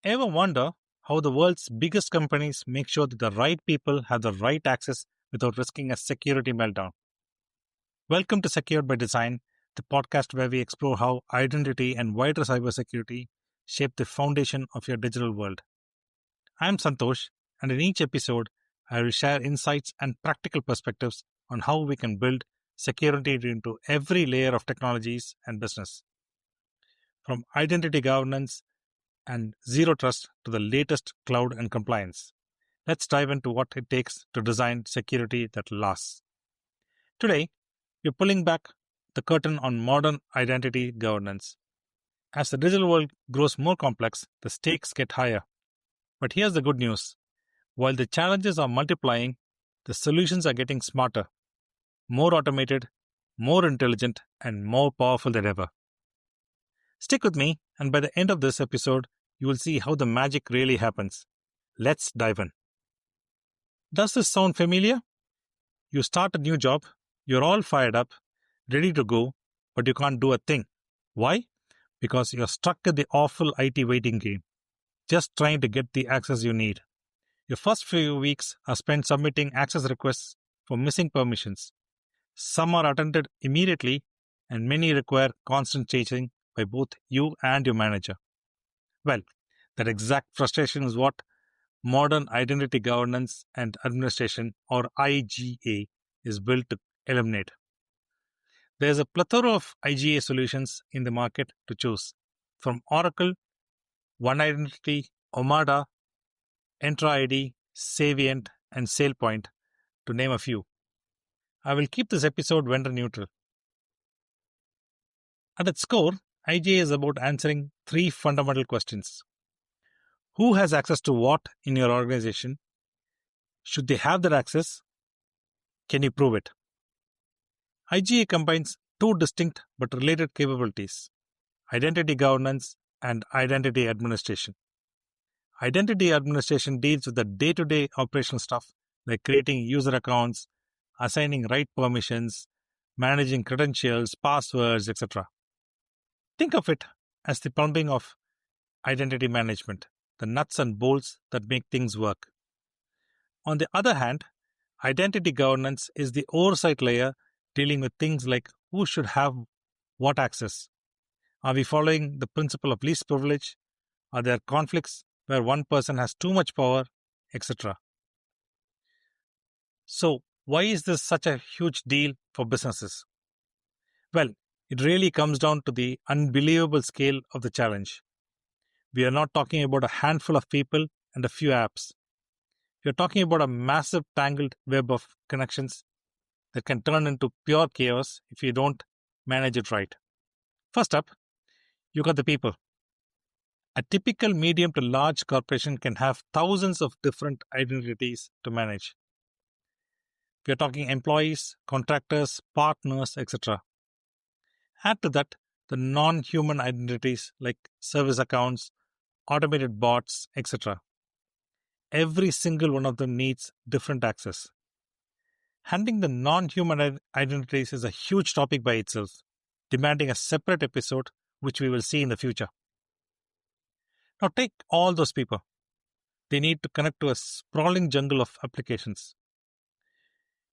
Ever wonder how the world's biggest companies make sure that the right people have the right access without risking a security meltdown? Welcome to Secured by Design, the podcast where we explore how identity and wider cybersecurity shape the foundation of your digital world. I'm Santosh, and in each episode, I will share insights and practical perspectives on how we can build security into every layer of technologies and business. From identity governance and zero trust to the latest cloud and compliance. Let's dive into what it takes to design security that lasts. Today, we're pulling back the curtain on modern identity governance. As the digital world grows more complex, the stakes get higher. But here's the good news. While the challenges are multiplying, the solutions are getting smarter, more automated, more intelligent, and more powerful than ever. Stick with me, and by the end of this episode, you will see how the magic really happens. Let's dive in. Does this sound familiar? You start a new job, you're all fired up, ready to go, but you can't do a thing. Why? Because you're stuck in the awful IT waiting game, just trying to get the access you need. Your first few weeks are spent submitting access requests for missing permissions. Some are attended immediately, and many require constant chasing by both you and your manager. Well, that exact frustration is what modern identity governance and administration, or IGA, is built to eliminate. There's a plethora of IGA solutions in the market to choose, from Oracle, One Identity, Omada, Entra ID, Savient, and SailPoint, to name a few. I will keep this episode vendor neutral. At its core, IGA is about answering three fundamental questions. Who has access to what in your organization? Should they have that access? Can you prove it? IGA combines two distinct but related capabilities: identity governance and identity administration. Identity administration deals with the day-to-day operational stuff like creating user accounts, assigning right permissions, managing credentials, passwords, etc. Think of it as the plumbing of identity management, the nuts and bolts that make things work. On the other hand, identity governance is the oversight layer dealing with things like who should have what access. Are we following the principle of least privilege? Are there conflicts where one person has too much power, etc.? So, why is this such a huge deal for businesses? Well, it really comes down to the unbelievable scale of the challenge. We are not talking about a handful of people and a few apps. We are talking about a massive tangled web of connections that can turn into pure chaos if you don't manage it right. First up, you got the people. A typical medium to large corporation can have thousands of different identities to manage. We are talking employees, contractors, partners, etc. Add to that the non-human identities like service accounts, automated bots, etc. Every single one of them needs different access. Handling the non-human identities is a huge topic by itself, demanding a separate episode, which we will see in the future. Now take all those people. They need to connect to a sprawling jungle of applications.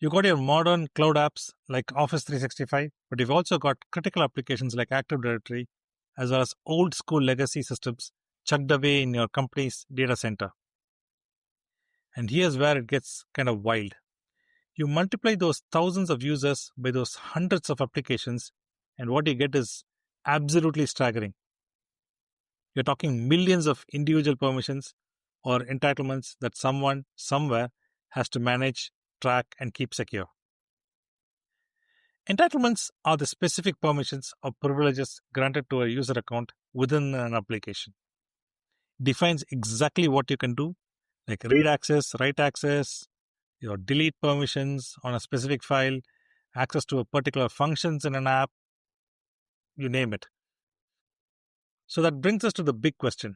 You got your modern cloud apps like Office 365, but you've also got critical applications like Active Directory, as well as old school legacy systems chucked away in your company's data center. And here's where it gets kind of wild. You multiply those thousands of users by those hundreds of applications, and what you get is absolutely staggering. You're talking millions of individual permissions or entitlements that someone, somewhere, has to manage, track, and keep secure. Entitlements are the specific permissions or privileges granted to a user account within an application. It defines exactly what you can do, like read access, write access, your delete permissions on a specific file, access to a particular functions in an app, you name it. So that brings us to the big question.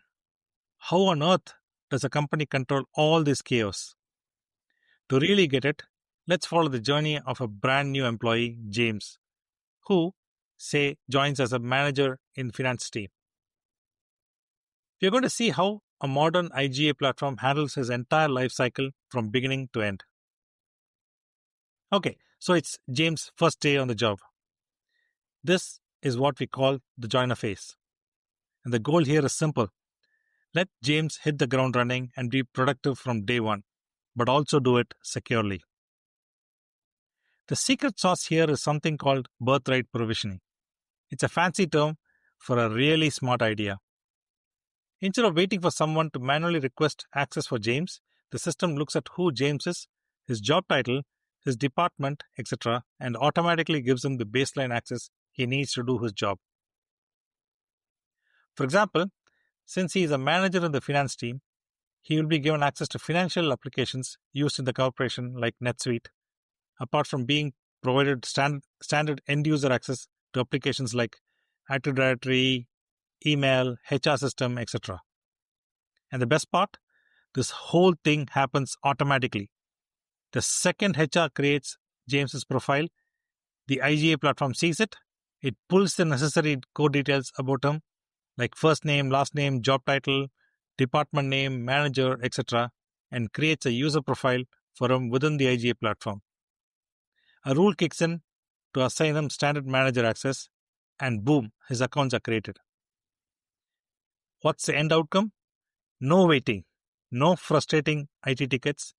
How on earth does a company control all this chaos? To really get it, let's follow the journey of a brand new employee, James, who, say, joins as a manager in finance team. We're going to see how a modern IGA platform handles his entire life cycle from beginning to end. Okay, so it's James' first day on the job. This is what we call the joiner phase. And the goal here is simple. Let James hit the ground running and be productive from day one, but also do it securely. The secret sauce here is something called birthright provisioning. It's a fancy term for a really smart idea. Instead of waiting for someone to manually request access for James, the system looks at who James is, his job title, his department, etc., and automatically gives him the baseline access he needs to do his job. For example, since he is a manager in the finance team, he will be given access to financial applications used in the corporation like NetSuite, apart from being provided standard end-user access to applications like Active Directory, email, HR system, etc. And the best part? This whole thing happens automatically. The second HR creates James's profile, the IGA platform sees it, it pulls the necessary core details about him, like first name, last name, job title, department name, manager, etc., and creates a user profile for him within the IGA platform. A rule kicks in to assign him standard manager access, and boom, his accounts are created. What's the end outcome? No waiting, no frustrating IT tickets.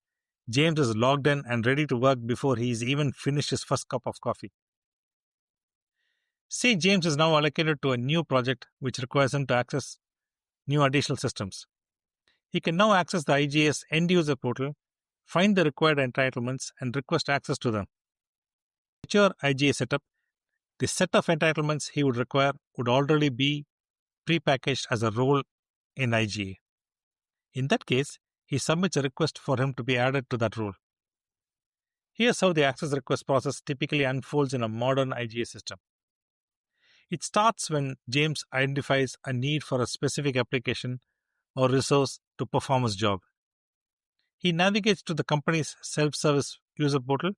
James is logged in and ready to work before he's even finished his first cup of coffee. Say James is now allocated to a new project which requires him to access new additional systems. He can now access the IGA's end-user portal, find the required entitlements, and request access to them. Mature IGA setup, the set of entitlements he would require would already be pre-packaged as a role in IGA. In that case, he submits a request for him to be added to that role. Here's how the access request process typically unfolds in a modern IGA system. It starts when James identifies a need for a specific application or resource to perform his job. He navigates to the company's self-service user portal,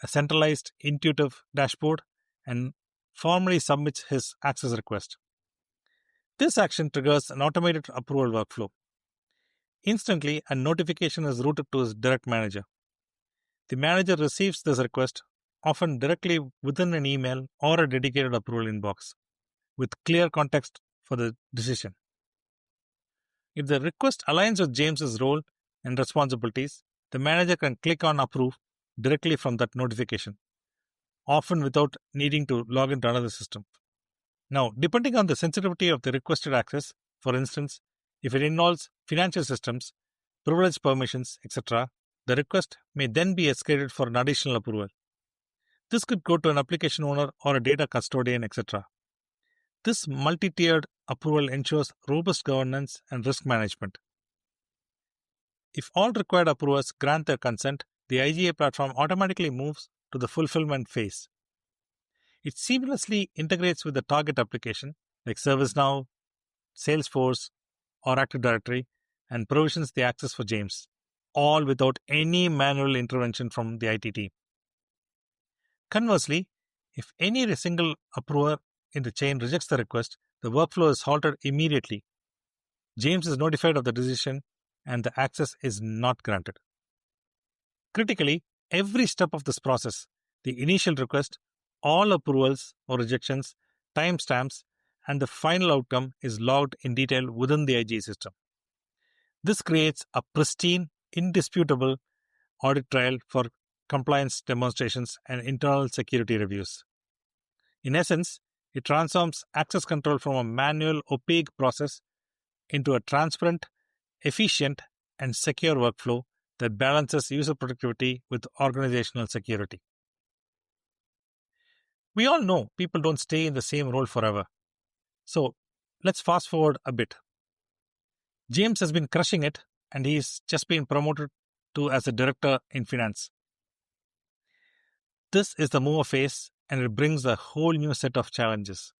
a centralized, intuitive dashboard, and formally submits his access request. This action triggers an automated approval workflow. Instantly, a notification is routed to his direct manager. The manager receives this request, often directly within an email or a dedicated approval inbox, with clear context for the decision. If the request aligns with James's role and responsibilities, the manager can click on approve directly from that notification, often without needing to log into another system. Now, depending on the sensitivity of the requested access, for instance, if it involves financial systems, privilege permissions, etc., the request may then be escalated for an additional approval. This could go to an application owner or a data custodian, etc. This multi-tiered approval ensures robust governance and risk management. If all required approvers grant their consent, the IGA platform automatically moves to the fulfillment phase. It seamlessly integrates with the target application like ServiceNow, Salesforce, or Active Directory and provisions the access for James, all without any manual intervention from the IT team. Conversely, if any single approver in the chain rejects the request, the workflow is halted immediately. James is notified of the decision and the access is not granted. Critically, every step of this process, the initial request, all approvals or rejections, timestamps, and the final outcome is logged in detail within the IGA system. This creates a pristine, indisputable audit trail for compliance demonstrations and internal security reviews. In essence, it transforms access control from a manual, opaque process into a transparent, efficient, and secure workflow that balances user productivity with organizational security. We all know people don't stay in the same role forever. So let's fast forward a bit. James has been crushing it and he's just been promoted to as a director in finance. This is the mover phase and it brings a whole new set of challenges.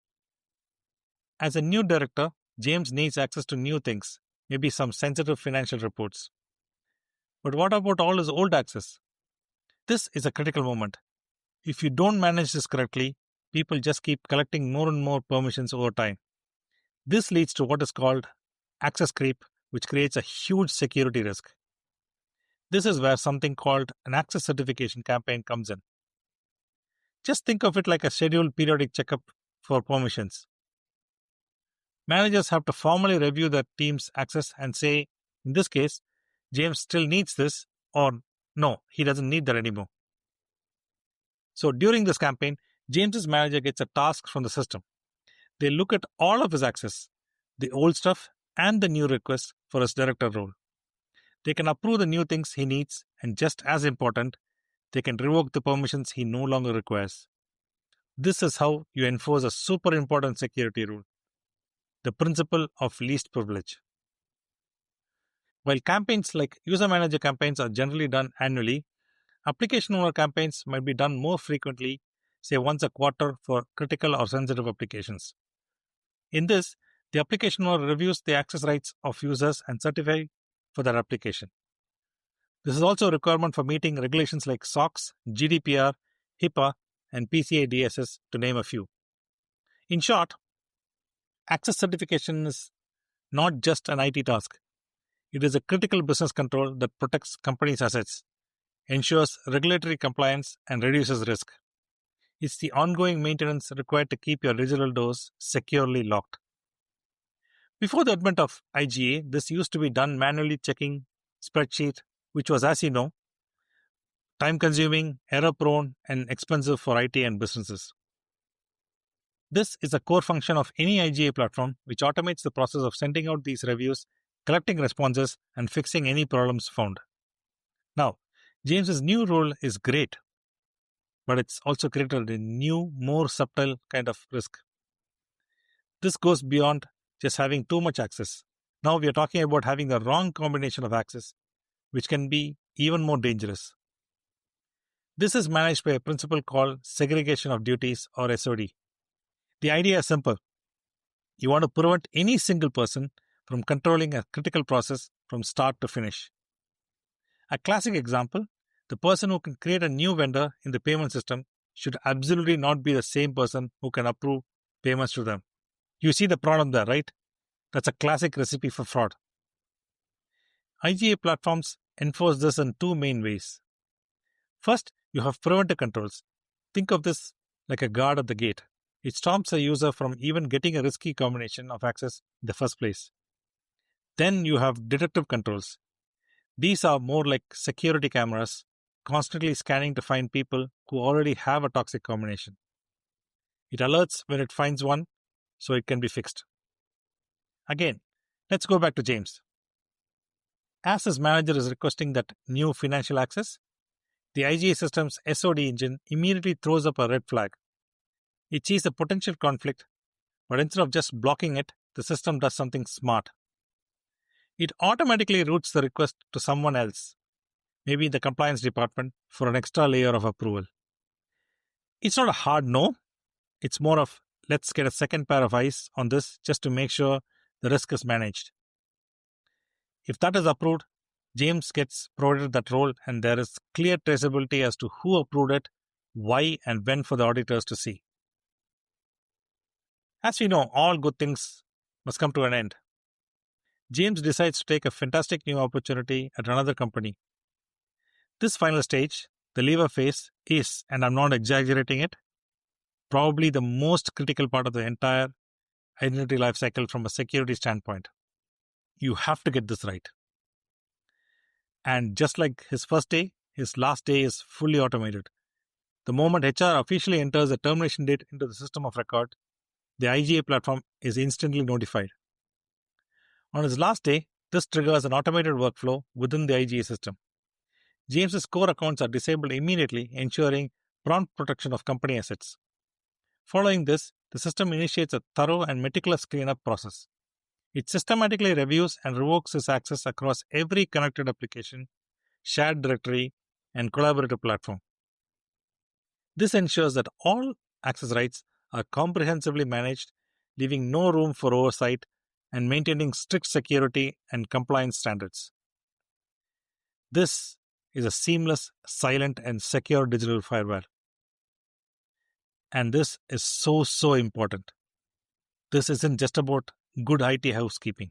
As a new director, James needs access to new things, maybe some sensitive financial reports. But what about all his old access? This is a critical moment. If you don't manage this correctly, people just keep collecting more and more permissions over time. This leads to what is called access creep which creates a huge security risk. This is where something called an access certification campaign comes in. Just think of it like a scheduled periodic checkup for permissions. Managers have to formally review their team's access and say, in this case, James still needs this, or no, he doesn't need that anymore. So during this campaign, James's manager gets a task from the system. They look at all of his access, the old stuff and the new requests for his director role. They can approve the new things he needs, and just as important, they can revoke the permissions he no longer requires. This is how you enforce a super important security rule, the principle of least privilege. While campaigns like user manager campaigns are generally done annually, application owner campaigns might be done more frequently, say once a quarter for critical or sensitive applications. In this, the application owner reviews the access rights of users and certify for their application. This is also a requirement for meeting regulations like SOX, GDPR, HIPAA, and PCI DSS, to name a few. In short, access certification is not just an IT task. It is a critical business control that protects companies' assets, ensures regulatory compliance, and reduces risk. It's the ongoing maintenance required to keep your digital doors securely locked. Before the advent of IGA, this used to be done manually checking spreadsheet, which was, as you know, time-consuming, error-prone, and expensive for IT and businesses. This is a core function of any IGA platform, which automates the process of sending out these reviews, collecting responses, and fixing any problems found. Now, James's new role is great, but it's also created a new, more subtle kind of risk. This goes beyond just having too much access. Now we are talking about having the wrong combination of access, which can be even more dangerous. This is managed by a principle called segregation of duties, or SOD. The idea is simple. You want to prevent any single person from controlling a critical process from start to finish. A classic example, the person who can create a new vendor in the payment system should absolutely not be the same person who can approve payments to them. You see the problem there, right? That's a classic recipe for fraud. IGA platforms enforce this in two main ways. First, you have preventive controls. Think of this like a guard at the gate. It stops a user from even getting a risky combination of access in the first place. Then you have detective controls. These are more like security cameras, constantly scanning to find people who already have a toxic combination. It alerts when it finds one, so it can be fixed. Again, let's go back to James. As his manager is requesting that new financial access, the IGA system's SOD engine immediately throws up a red flag. It sees a potential conflict, but instead of just blocking it, the system does something smart. It automatically routes the request to someone else, maybe the compliance department, for an extra layer of approval. It's not a hard no. It's more of, let's get a second pair of eyes on this just to make sure the risk is managed. If that is approved, James gets provided that role, and there is clear traceability as to who approved it, why, and when for the auditors to see. As we know, all good things must come to an end. James decides to take a fantastic new opportunity at another company. This final stage, the lever phase, is, and I'm not exaggerating it, probably the most critical part of the entire identity lifecycle from a security standpoint. You have to get this right. And just like his first day, his last day is fully automated. The moment HR officially enters the termination date into the system of record, the IGA platform is instantly notified. On his last day, this triggers an automated workflow within the IGA system. James's core accounts are disabled immediately, ensuring prompt protection of company assets. Following this, the system initiates a thorough and meticulous cleanup process. It systematically reviews and revokes his access across every connected application, shared directory, and collaborative platform. This ensures that all access rights are comprehensively managed, leaving no room for oversight and maintaining strict security and compliance standards. This is a seamless, silent, and secure digital firewall. And this is so important. This isn't just about good IT housekeeping.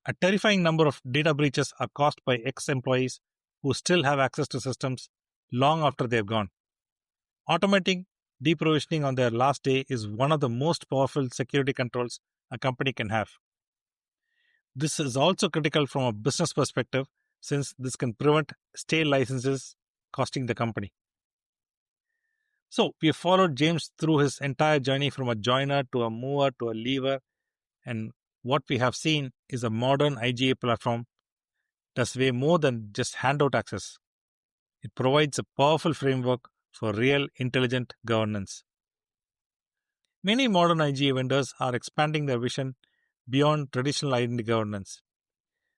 A terrifying number of data breaches are caused by ex-employees who still have access to systems long after they've gone. Automating deprovisioning on their last day is one of the most powerful security controls a company can have. This is also critical from a business perspective since this can prevent stale licenses costing the company. So, we have followed James through his entire journey from a joiner to a mover to a leaver, and what we have seen is a modern IGA platform does way more than just handout access. It provides a powerful framework for real intelligent governance. Many modern IGA vendors are expanding their vision beyond traditional identity governance.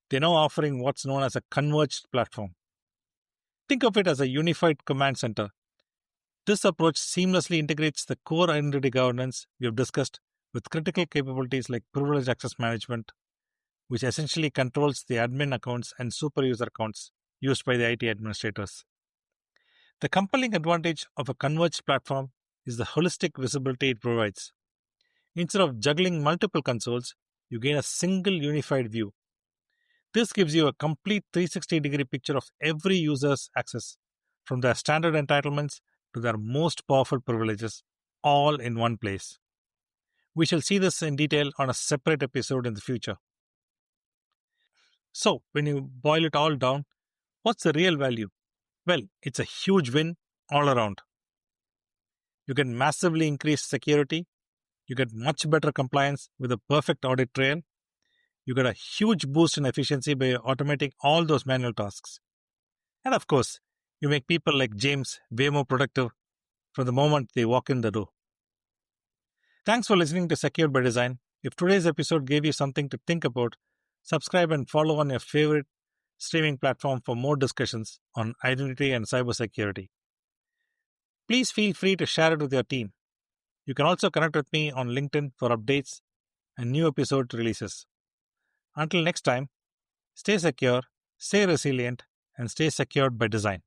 They're now offering what's known as a converged platform. Think of it as a unified command center. This approach seamlessly integrates the core identity governance we have discussed with critical capabilities like privileged access management, which essentially controls the admin accounts and super user accounts used by the IT administrators. The compelling advantage of a converged platform is the holistic visibility it provides. Instead of juggling multiple consoles, you gain a single unified view. This gives you a complete 360-degree picture of every user's access, from their standard entitlements to their most powerful privileges, all in one place. We shall see this in detail on a separate episode in the future. So, when you boil it all down, what's the real value? Well, it's a huge win all around. You can massively increase security, you get much better compliance with a perfect audit trail, you get a huge boost in efficiency by automating all those manual tasks. And of course, you make people like James way more productive from the moment they walk in the door. Thanks for listening to Secured by Design. If today's episode gave you something to think about, subscribe and follow on your favorite streaming platform for more discussions on identity and cybersecurity. Please feel free to share it with your team. You can also connect with me on LinkedIn for updates and new episode releases. Until next time, stay secure, stay resilient, and stay secured by design.